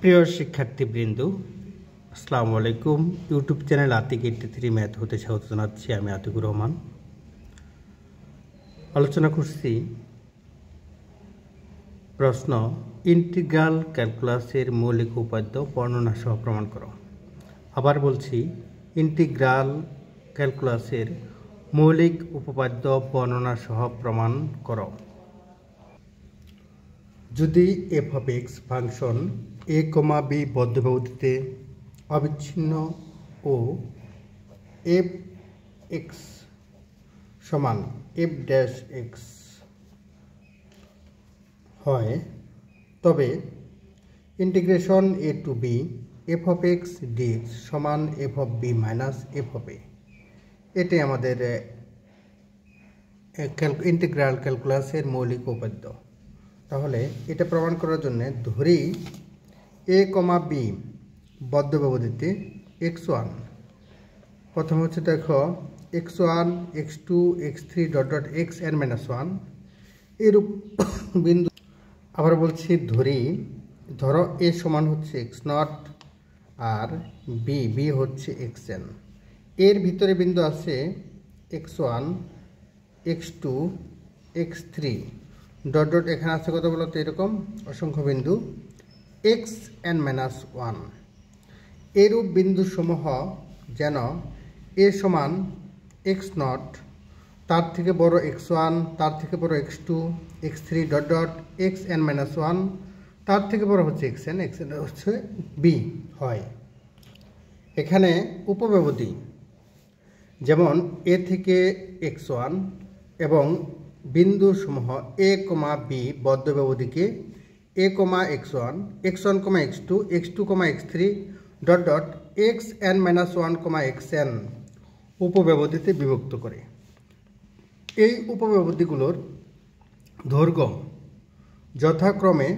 প্রিয় শিক্ষার্থীবৃন্দ, আসসালামু আলাইকুম। ইউটিউব চ্যানেল আতিক 83 ম্যাথ হতে স্বাগত জানাচ্ছি। আমি আতিকুর রহমান। আলোচনা করছি প্রশ্ন ইন্টিগ্রাল ক্যালকুলাসের মৌলিক উপাদ্য বর্ণনা সহ প্রমাণ করো। আবার বলছি, ইন্টিগ্রাল ক্যালকুলাসের মৌলিক উপপাদ্য বর্ণনা সহ প্রমাণ করো। যদি f of x function a, b বদ্ধব্যবধিতে অবিচ্ছিন্ন ও এফ এক্স সমান এফ ড্যাশ এক্স হয়, তবে integration a to b f of x dx সমান f of b minus f of a. এটাই আমাদের ইন্টিগ্রাল ক্যালকুলাসের মৌলিক উপাদ্য। তাহলে এটা প্রমাণ করার জন্য ধরি a, b বদ্ধব্যবধিতে x1, প্রথম হচ্ছে দেখো x1 x2 x3 dot dot xn minus 1 এরূপ বিন্দু। আবার বলছি ধরো a সমান হচ্ছে x0 আর b হচ্ছে xn। এর ভিতরে বিন্দু আছে x1 x2 x3 dot dot, এখানে আছে কত বলতো এরকম অসংখ্য বিন্দু xn মাইনাস 1। এরূপ বিন্দুসমূহ যেন a সমান x0, তার থেকে বড় x1, তার থেকে বড় x2 x3 dot dot xn minus 1, তার থেকে বড় হচ্ছে xn হচ্ছে b হয়। এখানে উপব্যবধি যেমন a থেকে x1 এবং বিন্দুসমূহ a, b বদ্ধব্যবধিকে a, x1 x1, x2 x2, x3 dot dot xn minus 1, xn উপব্যবধিতে বিভক্ত করে। এই উপব্যবধিগুলোর দৈর্ঘ্য যথাক্রমে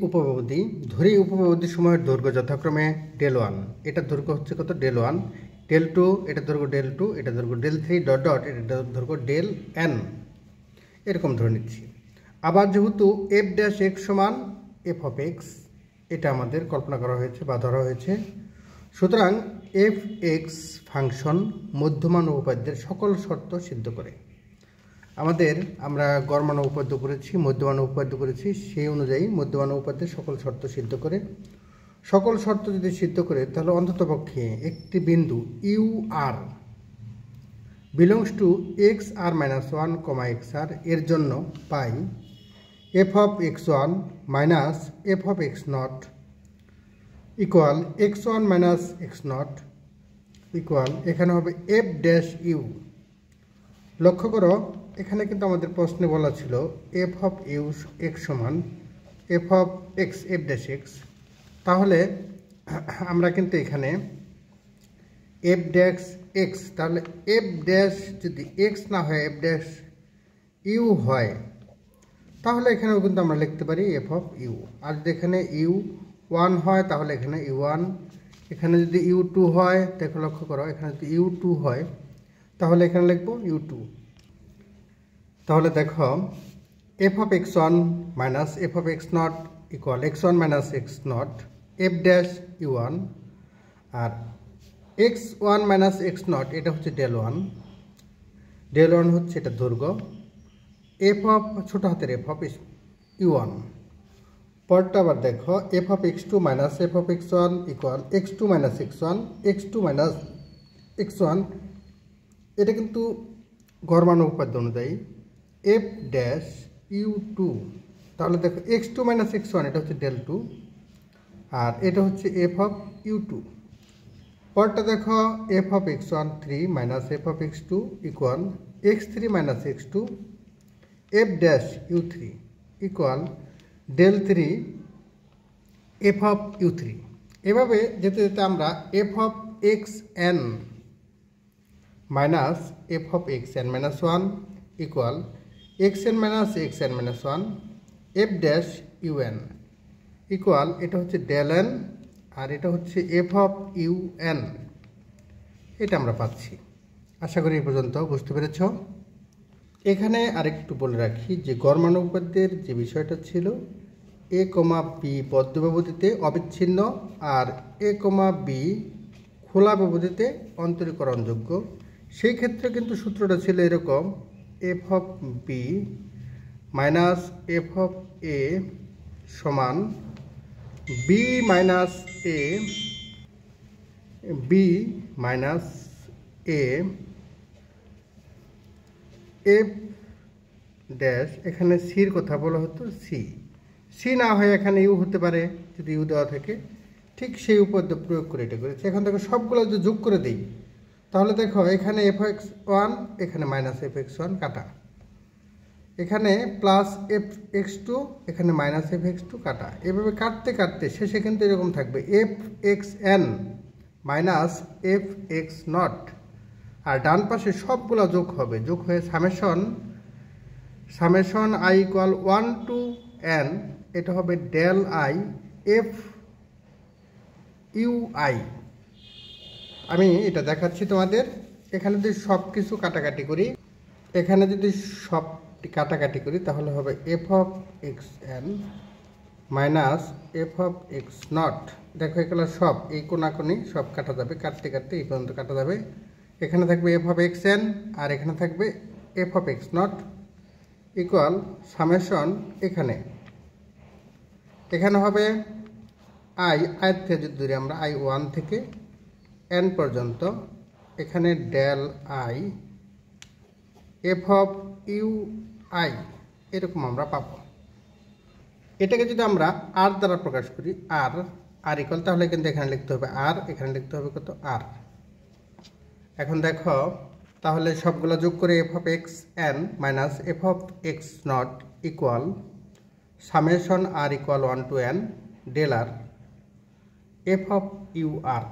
উপব্যবধি সময়ের দৈর্ঘ্য যথাক্রমে del1, এটার দৈর্ঘ্য হচ্ছে কত del1, del2 এটার দৈর্ঘ্য del2, এটার দৈর্ঘ্য del3 ডট ডট এটার দৈর্ঘ্য del n, এরকম ধরে নিচ্ছি। আবার যেহেতু এফ ড্যাশ এক্স সমান এফ অফ এক্স, এটা আমাদের কল্পনা করা হয়েছে বা ধরা হয়েছে, সুতরাং এফ এক্স ফাংশন মধ্যমান উপপাদ্যের সকল শর্ত সিদ্ধ করে। আমরা গড় মান উপপাদ্য করেছি, মধ্যমান উপপাদ্য করেছি, সেই অনুযায়ী মধ্যমান উপপাদ্যের সকল শর্ত সিদ্ধ করে। সকল শর্ত যদি সিদ্ধ করে তাহলে অন্ততপক্ষে একটি বিন্দু u r belongs to x r minus 1, x r এর জন্য পাই f of x1 minus f of x0 equal x1 minus x0 equal এখানে হবে এফ ড্যাশ ইউ। লক্ষ্য করো, এখানে কিন্তু আমাদের প্রশ্নে বলা ছিল এফ অফ ইউ এক্স সমান f of x F dash x. তাহলে আমরা কিন্তু এখানে এফ ড্যাশ এক্স, তাহলে এফ ড্যাশ যদি এক্স না হয় এফ ড্যাশ ইউ হয়, তাহলে এখানেও কিন্তু আমরা লিখতে পারি এফ অফ ইউ। আর যদি এখানে u1 হয় তাহলে এখানে u1, এখানে যদি u2 হয়, দেখো লক্ষ্য করো, এখানে যদি u2 হয় তাহলে এখানে লিখবো u2। তাহলে দেখো f of x1 minus f of x0 equal x1 minus x0 f dash u1, আর x1 মাইনাস x0 এটা হচ্ছে del1 হচ্ছে এটা দৈর্ঘ্য, এফ অফ ছোট হাতের এফ অফ u1। পরটা আবার দেখো f of x2 minus f of x1 equal x2 minus x1 x2 minus x1, এটা কিন্তু গড় মান উপপাদ্য অনুযায়ী এফ ড্যাশ u2। তাহলে দেখো x2 মাইনাস x1 এটা হচ্ছে del2, আর এটা হচ্ছে এফ অফ u2। পরটা দেখো f of x1 3 minus f of x2 equal x3 minus x2 F dash u3 equal del3 F of u3। এভাবে যেতে যেতে আমরা f of xn minus f of xn minus 1 equal xn minus xn minus 1 F dash un equal এটা হচ্ছে del n আর এটা হচ্ছে F of un, এটা আমরা পাচ্ছি। আশা করি এই পর্যন্ত বুঝতে পেরেছ। এখানে আরেকটু বলে রাখি যে গড় মান উপপাদ্যের যে বিষয়টা ছিল এ কমা বি বদ্ধ ব্যবধিতে অবিচ্ছিন্ন আর এ কমা বি খোলা ব্যবধিতে অন্তরীকরণযোগ্য, সেই ক্ষেত্রে কিন্তু সূত্রটা ছিল এরকম, f of b minus f of a সমান b minus a f dash, এখানে সির কথা বলা হতো সি না হয় এখানে ইউ হতে পারে যদি ইউ দেওয়া থাকে, ঠিক সেই উপপাদ্য প্রয়োগ করে এটা করেছে। এখন দেখো সবগুলো যদি যোগ করে দিই তাহলে দেখো এখানে এফ এক্স ওয়ান, এখানে মাইনাস এফ এক্স ওয়ান কাটা, এখানে প্লাস এফ এক্স টু, এখানে মাইনাস এফ এক্স টু কাটা, এভাবে কাটতে কাটতে শেষে কিন্তু এরকম থাকবে f x n minus f x not, আর ডান পাশে সবগুলো যোগ হবে, যোগ হয়ে summation i equal 1 to n, এটা হবে del i f u i. আমি এটা দেখাচ্ছি তোমাদের। এখানে যদি সব কিছু কাটাকাটি করি, তাহলে হবে F of x n minus f of x not. দেখো এগুলো সব এই কোনাকুনি সব কাটা যাবে, কাটতে কাটতে এই পর্যন্ত কাটা যাবে। এখানে থাকবে এফ অফ এক্স এন আর এখানে থাকবে f of x not equal summation, এখানে হবে আই থেকে যদি ধরি আমরা আই 1 থেকে এন পর্যন্ত, এখানে del i f of u i, এরকম আমরা পাবো। এটাকে যদি আমরা আর দ্বারা প্রকাশ করি, আর ইকুয়াল, তাহলে কিন্তু এখানে লিখতে হবে আর, এখানে লিখতে হবে কত আর। এখন দেখো তাহলে সবগুলো যোগ করে f of x n minus f of x not equal summation r equal 1 to n del r f of u r,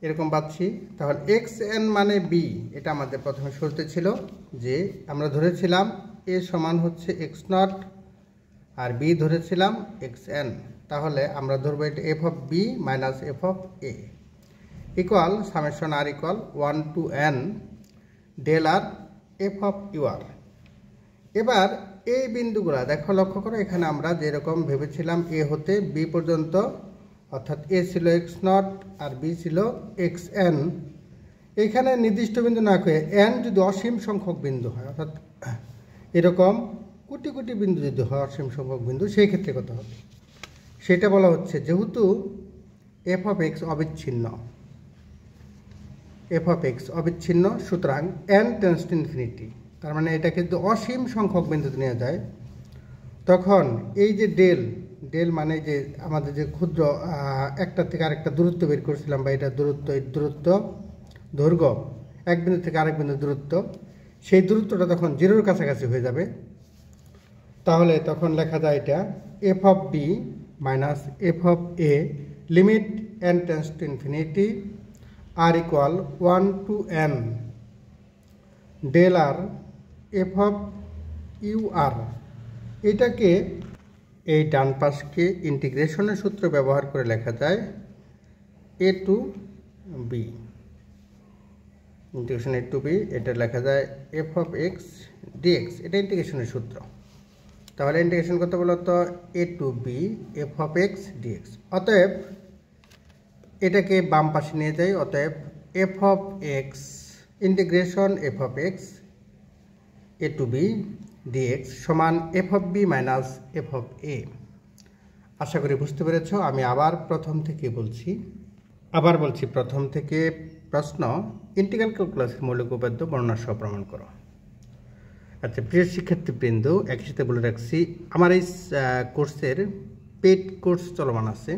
এরকম পাচ্ছি। তাহলে এক্স এন মানে বি, এটা আমাদের প্রথমে শুরুতে ছিল যে আমরা ধরেছিলাম এ সমান হচ্ছে এক্স নট আর বি ধরেছিলাম এক্স এন, তাহলে আমরা ধরবো এটা f of b minus f of a equal summation r equal 1 to n del r f of u r. এবার এই বিন্দুগুলা দেখো, লক্ষ্য করো, এখানে আমরা যেরকম ভেবেছিলাম এ হতে বি পর্যন্ত, অর্থাৎ এ ছিল এক্স নট আর বি ছিল এক্স এন, এখানে নির্দিষ্ট বিন্দু না করে এন যদি অসীম সংখ্যক বিন্দু হয়, অর্থাৎ এরকম কোটি কোটি বিন্দু যদি হয় অসীম সংখ্যক বিন্দু, সেই ক্ষেত্রে কত হবে সেটা বলা হচ্ছে। যেহেতু এফ অফ এক্স অবিচ্ছিন্ন, সুতরাং এন টেন্ডস টু ইনফিনিটি, তার মানে এটা কিন্তু অসীম সংখ্যক বিন্দুতে নেওয়া যায়, তখন এই যে ডেল মানে যে আমাদের যে ক্ষুদ্র একটা থেকে আরেকটা দূরত্ব বের করছিলাম, বা এটা দৈর্ঘ্য এক বিন্দু থেকে আরেক বিন্দু দূরত্ব, সেই দূরত্বটা তখন জিরোর কাছাকাছি হয়ে যাবে। তাহলে তখন লেখা যায় এটা f of b minus f of a limit n tends to infinity r equal 1 to n del r f of u r. এটাকে এই ডান পাশকে ইন্টিগ্রেশনের সূত্র ব্যবহার করে লেখা যায় এ to B, integration a to B, এটা লেখা যায় এফ অফ এক্স ডিএক্স, এটা ইন্টিগ্রেশনের সূত্র। তাহলে ইন্টিগ্রেশন করতে বলতো a to b f of x dx. অতএব এটাকে বাম পাশে নিয়ে যাই, অতএব f of x integration f of x a to b dx সমান f of b minus f of a. আশা করি বুঝতে পেরেছ। আমি আবার প্রথম থেকে বলছি প্রথম থেকে প্রশ্ন, ইন্টিগ্রাল ক্যালকুলাসের মৌলিক উপপাদ্য বর্ণনা সহ প্রমাণ করো। আচ্ছা প্রিয় শিক্ষার্থীবৃন্দ, একই সাথে বলে রাখছি আমার এই কোর্সের পেড কোর্স চলমান আছে।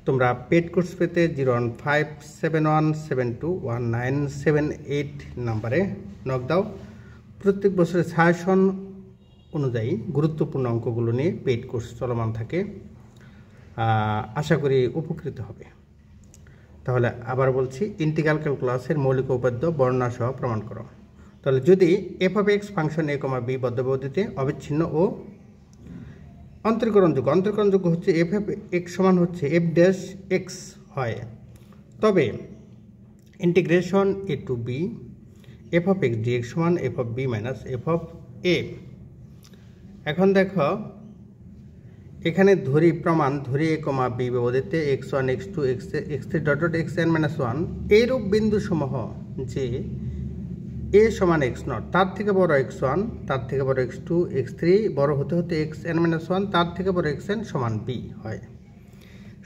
তোমরা পেড কোর্স পেতে 01571721978 নাম্বারে নক দাও। প্রত্যেক বছরের সাজেশন অনুযায়ী গুরুত্বপূর্ণ অঙ্কগুলো নিয়ে পেড কোর্স চলমান থাকে, আশা করি উপকৃত হবে। তাহলে আবার বলছি, ইন্টিগ্রাল ক্যালকুলাসের মৌলিক উপপাদ্য বর্ণনা সহ প্রমাণ করো। তাহলে যদি f of x function a comma b বদ্ধব্যবধিতে অবিচ্ছিন্ন ও অন্তরীকরণযোগ্য হচ্ছে এফ অফ এক্স সমান হচ্ছে এফ ড্যাশ এক্স হয়, তবে integration a to b f of x dx সমান f of b minus f of a. এখন দেখো এখানে ধরি প্রমাণ ধরি এ কমা বি ব্যবধিতে x1 x2 x3 dot dot xn - 1 এইরূপ বিন্দুসমূহ যে a সমান x0 তার থেকে বড় x1 তার থেকে বড় x2 x3 বড় হতে হতে xn - 1 তার থেকে বড় xn সমান b হয়।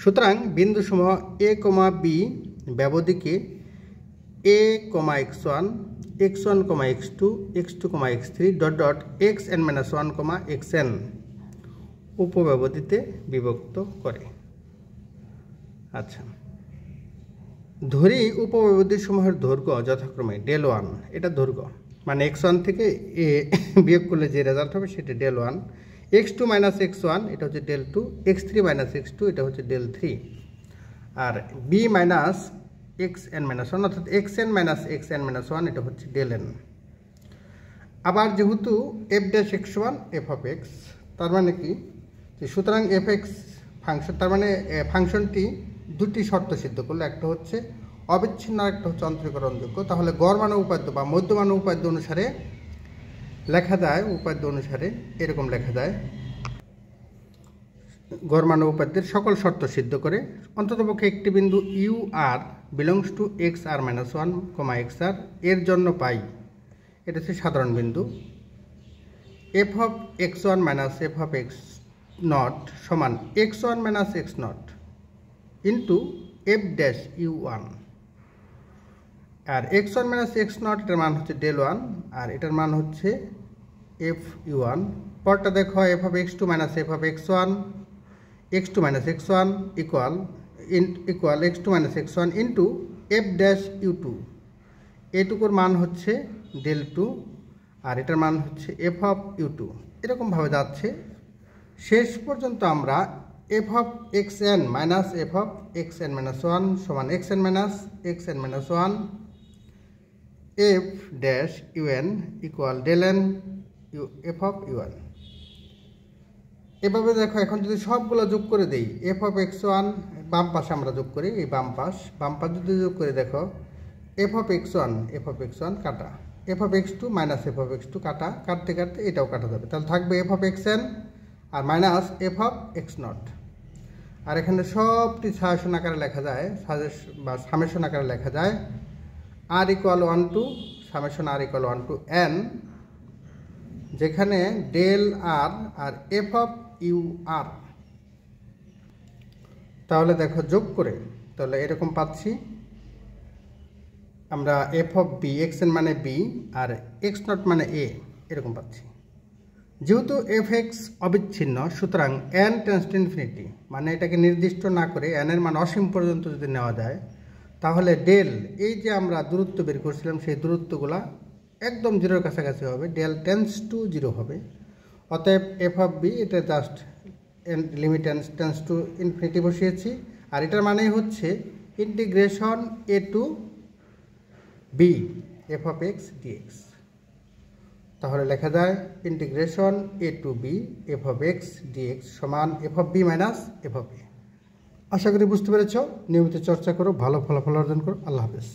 সুতরাং বিন্দুসমূহ a comma b ব্যবধিকে a comma x1 x1 comma x2 x2 comma x3 dot dot xn - 1 comma xn উপব্যবধিতে বিভক্ত করে। আচ্ছা, ধরি উপব্যবধির সমূহের দৈর্ঘ্য যথাক্রমে del1 এটা দৈর্ঘ্য মানে x1 থেকে a বিয়োগ করলে যে রেজাল্ট হবে সেটা del1, x2 মাইনাস x1 এটা হচ্ছে del2, x3 মাইনাস x2 এটা হচ্ছে del3, আর b মাইনাস xn - 1 অর্থাৎ xn মাইনাস xn - 1 এটা হচ্ছে del n। আবার যেহেতু f dash x1 f of x, তার মানে কি, সুতরাং এফ এক্স ফাংশন, তার মানে ফাংশনটি দুটি শর্ত সিদ্ধ করলে, একটা হচ্ছে অবিচ্ছিন্ন আর একটা হচ্ছে অন্তরীকরণযোগ্য। তাহলে গড় মান উপাদ্য বা মধ্যমান উপাদ্য অনুসারে লেখা যায়, উপাদ্য অনুসারে এরকম লেখা যায়, গড় মান উপাদ্যের সকল শর্ত সিদ্ধ করে অন্ততপক্ষে একটি বিন্দু u r belongs to x r minus 1 comma x r এর জন্য পাই, এটা হচ্ছে সাধারণ বিন্দু, f of x1 minus f of x naught সমান x1 minus x naught into f dash u1, আর x1 মাইনাস x নট এটার মান হচ্ছে del1 আর এটার মান হচ্ছে এফ u1। পরটা দেখো f of x2 minus f of x1 x2 minus x1 equal x2 minus x1 into f dash u2, এটুকুর মান হচ্ছে del2 আর এটার মান হচ্ছে এফ অফ u2। এরকমভাবে যাচ্ছে শেষ পর্যন্ত আমরা f of xn minus f of xn - 1 সমান xn minus xn - 1 F dash un equal del n F of u1। এভাবে দেখো, এখন যদি সবগুলো যোগ করে দেই, এফ অফ x1 বাম পাশে আমরা যোগ করি, এই বাম পাশ যদি যোগ করে দেখো এফ অফ x1 কাটা, f of x2 minus f of x2 কাটা, কাটতে কাটতে এটাও কাটা যাবে, তাহলে থাকবে এফ অফ xn আর minus f of x not. আর এখানে সবটি সাজেশন আকারে লেখা যায়, সামেশন আকারে লেখা যায়, r equal 1 to summation r equal 1 to n, যেখানে del r r f of u r. তাহলে দেখো যোগ করে তাহলে এরকম পাচ্ছি আমরা এফ অফ বি, xn মানে b আর x নট মানে a, এরকম পাচ্ছি। যেহেতু এফ এক্স অবিচ্ছিন্ন, সুতরাং n টেন্স টু ইনফিনিটি, মানে এটাকে নির্দিষ্ট না করে n এর মান অসীম পর্যন্ত যদি নেওয়া যায়, তাহলে ডেল, এই যে আমরা দূরত্ব বের করছিলাম সেই দূরত্বগুলা একদম জিরোর কাছাকাছি হবে, ডেল টেন্স টু জিরো হবে। অতএব এফ অফ বি এটা just limit tends to infinity বসিয়েছি, আর এটার মানেই হচ্ছে integration a to b f of x dx. তাহলে লেখা যায় integration a to b f of x dx সমান f of b minus f of a. আশা করি বুঝতে পেরেছ। নিয়মিত চর্চা করো, ভালো ফলাফল অর্জন করো। আল্লাহ হাফেজ।